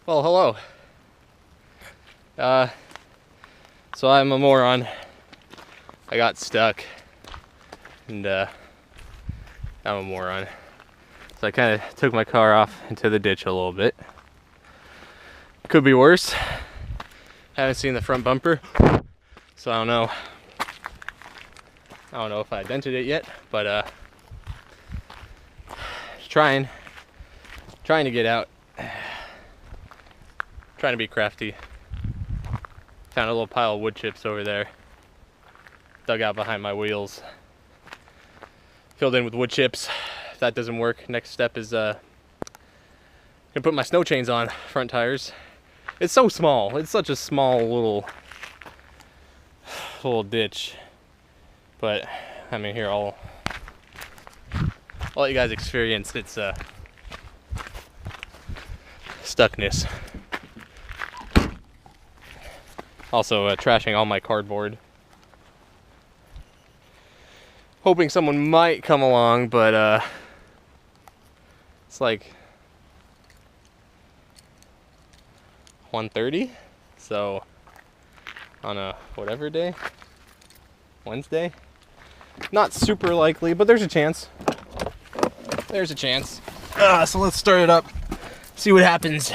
Well, hello. So I'm a moron. I got stuck, and I'm a moron. So I kind of took my car off into the ditch a little bit. Could be worse. Haven't seen the front bumper, so I don't know. I don't know if I dented it yet, but trying to get out. Trying to be crafty. Found a little pile of wood chips over there. Dug out behind my wheels. Filled in with wood chips. If that doesn't work, next step is gonna put my snow chains on front tires. It's so small. It's such a small little ditch. But I mean, here I'll let you guys experience its stuckness. Also trashing all my cardboard. Hoping someone might come along, but it's like 1:30, so on a whatever day, Wednesday. Not super likely, but there's a chance. There's a chance. So let's start it up. See what happens.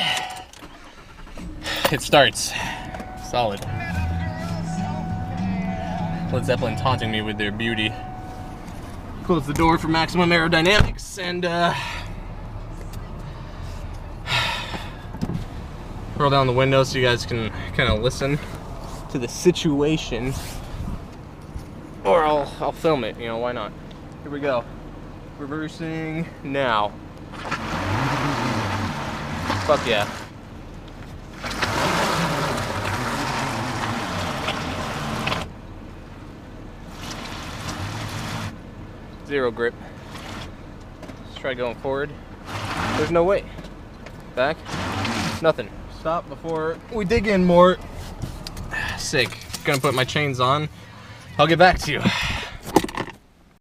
It starts. Solid. Led Zeppelin taunting me with their beauty. Close the door for maximum aerodynamics and roll down the window so you guys can kind of listen to the situation. Or I'll film it, you know, why not? Here we go. Reversing now. Fuck yeah. Zero grip. Let's try going forward. There's no way. Back. Nothing. Stop before we dig in more. Sick. Gonna put my chains on. I'll get back to you.